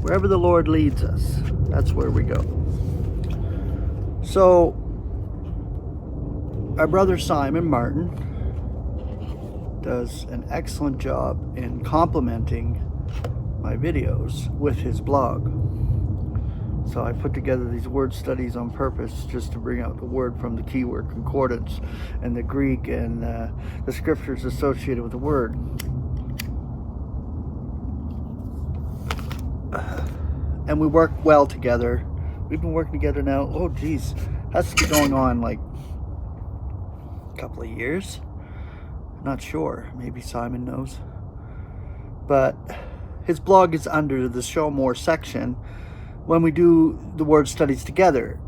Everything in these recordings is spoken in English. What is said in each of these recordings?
Wherever the Lord leads us, that's where we go. So, our brother Simon Martin does an excellent job in complementing my videos with his blog. So I put together these word studies on purpose just to bring out the word from the keyword concordance and the Greek and the scriptures associated with the word. And we work well together. We've been working together now, oh geez, has to be going on like a couple of years. Not sure, maybe Simon knows. But his blog is under the Show More section when we do the word studies together.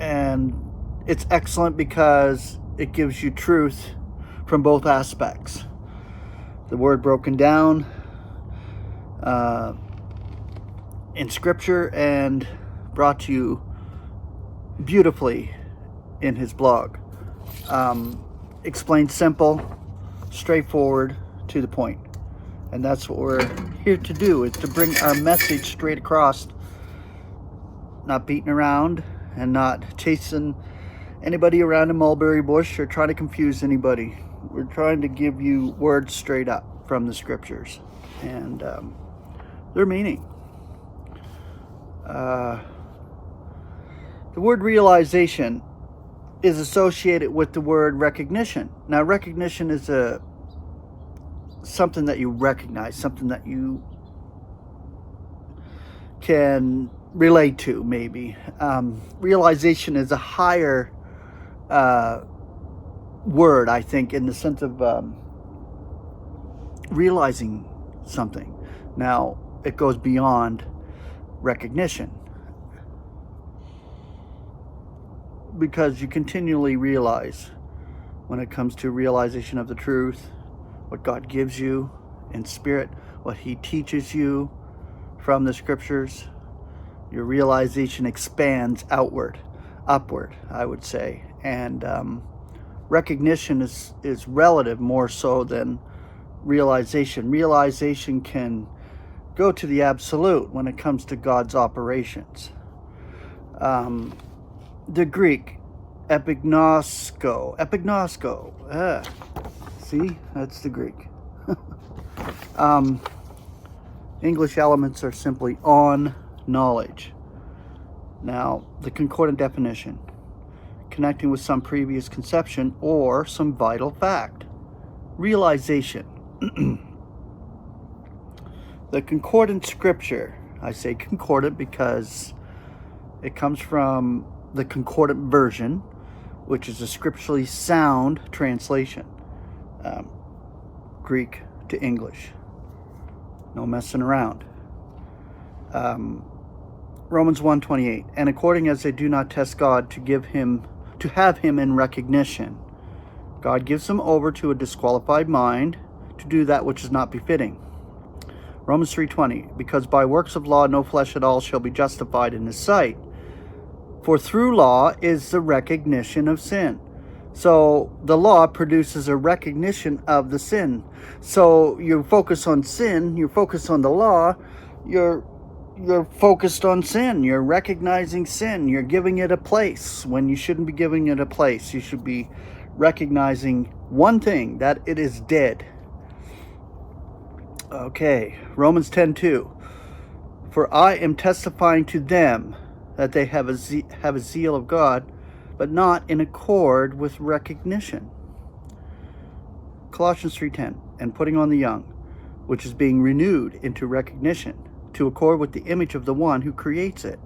And it's excellent because it gives you truth from both aspects. The word broken down in scripture and brought to you beautifully in his blog. Explained simple, straightforward, to the point. And that's what we're here to do, is to bring our message straight across, not beating around and not chasing anybody around a mulberry bush or trying to confuse anybody. We're trying to give you words straight up from the scriptures and their meaning. The word realization is associated with the word recognition. Now, recognition is something that you recognize, something that you can relate to, maybe. Realization is a higher word, I think, in the sense of realizing something. Now, it goes beyond recognition, because you continually realize when it comes to realization of the truth, what God gives you in spirit, what he teaches you from the scriptures. Your realization expands upward, I would say. And recognition is relative more so than realization. Realization can go to the absolute when it comes to God's operations. The Greek, epignosko. See, that's the Greek. English elements are simply on knowledge. Now, the concordant definition, connecting with some previous conception or some vital fact. Realization. The concordant scripture, I say concordant because it comes from the concordant version, which is a scripturally sound translation. Greek to English. No messing around. Romans 1:28, and according as they do not test God to have him in recognition, God gives them over to a disqualified mind to do that which is not befitting. Romans 3:20, because by works of law no flesh at all shall be justified in his sight, for through law is the recognition of sin. So the law produces a recognition of the sin. So you focus on sin, you focus on the law, you're focused on sin, you're recognizing sin, you're giving it a place when you shouldn't be giving it a place. You should be recognizing one thing, that it is dead. Okay, Romans 10:2, for I am testifying to them that they have a zeal of God, but not in accord with recognition. Colossians 3:10, and putting on the young, which is being renewed into recognition, to accord with the image of the one who creates it.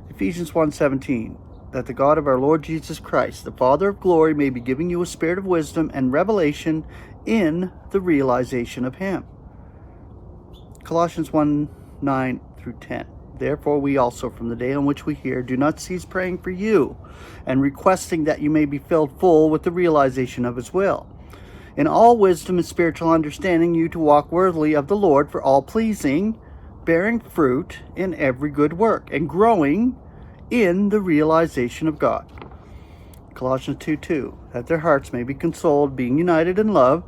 Ephesians 1:17, that the God of our Lord Jesus Christ, the Father of glory, may be giving you a spirit of wisdom and revelation in the realization of him. Colossians 1:9 through 10. Therefore we also, from the day on which we hear, do not cease praying for you, and requesting that you may be filled full with the realization of his will. In all wisdom and spiritual understanding, you to walk worthily of the Lord, for all pleasing, bearing fruit in every good work, and growing in the realization of God. Colossians 2:2, that their hearts may be consoled, being united in love,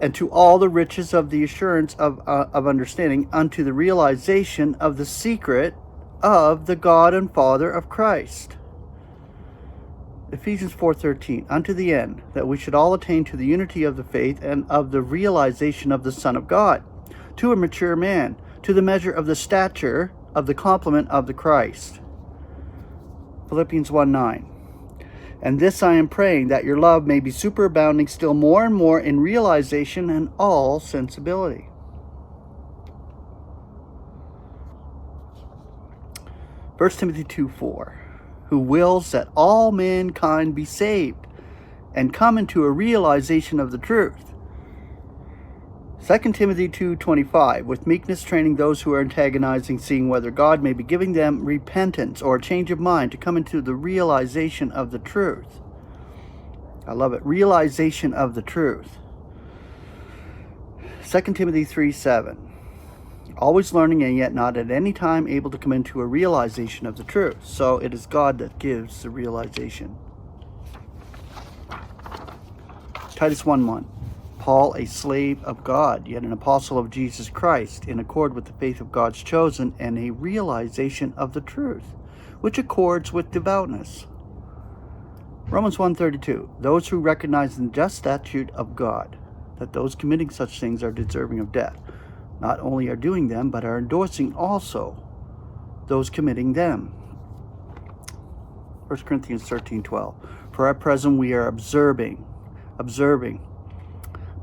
and to all the riches of the assurance of understanding, unto the realization of the secret of the God and Father of Christ. Ephesians 4:13, unto the end, that we should all attain to the unity of the faith and of the realization of the Son of God, to a mature man, to the measure of the stature of the complement of the Christ. Philippians 1:9. And this I am praying, that your love may be superabounding still more and more in realization and all sensibility. First Timothy 2:4, who wills that all mankind be saved and come into a realization of the truth. 2 Timothy 2:25, with meekness training those who are antagonizing, seeing whether God may be giving them repentance or a change of mind to come into the realization of the truth. I love it. Realization of the truth. 2 Timothy 3:7, always learning and yet not at any time able to come into a realization of the truth. So it is God that gives the realization. Titus 1:1, Paul, a slave of God, yet an apostle of Jesus Christ, in accord with the faith of God's chosen, and a realization of the truth, which accords with devoutness. Romans 1:32, those who recognize the just statute of God, that those committing such things are deserving of death, not only are doing them, but are endorsing also those committing them. 1 Corinthians 13:12, for at present we are observing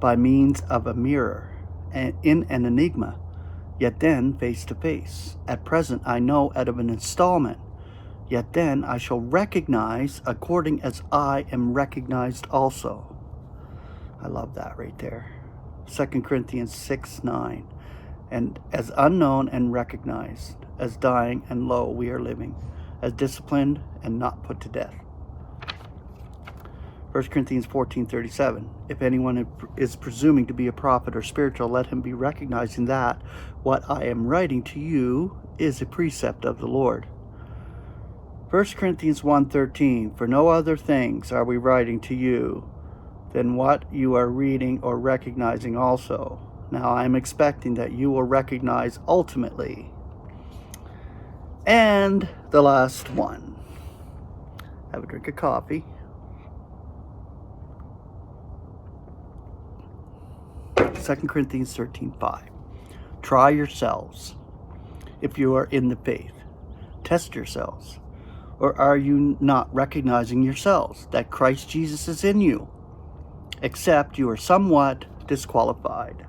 by means of a mirror and in an enigma, yet then face to face. At present I know out of an installment, yet then I shall recognize according as I am recognized also. I love that right there. 2 Corinthians 6:9, and as unknown and recognized, as dying and lo, we are living, as disciplined and not put to death. 1 Corinthians 14:37, if anyone is presuming to be a prophet or spiritual, let him be recognizing that what I am writing to you is a precept of the Lord. 1 Corinthians 1:13, for no other things are we writing to you than what you are reading or recognizing also. Now I am expecting that you will recognize ultimately. And the last one. Have a drink of coffee. 2 Corinthians 13:5. Try yourselves, if you are in the faith. Test yourselves. Or are you not recognizing yourselves, that Christ Jesus is in you, except you are somewhat disqualified?